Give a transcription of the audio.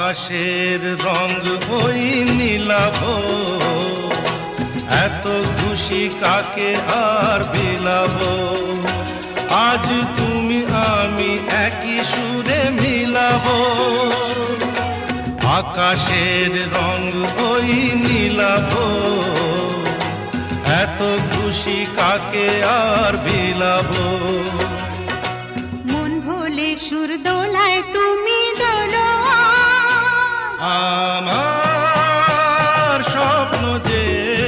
আকাশের রং ওই নীলাভ, এত খুশি কাকে আর বিলাবো। আজ তুমি আমি একই সুরে মিলাবো। আকাশের রং ওই নীলাভ, এত খুশি কাকে আর বিলাবো।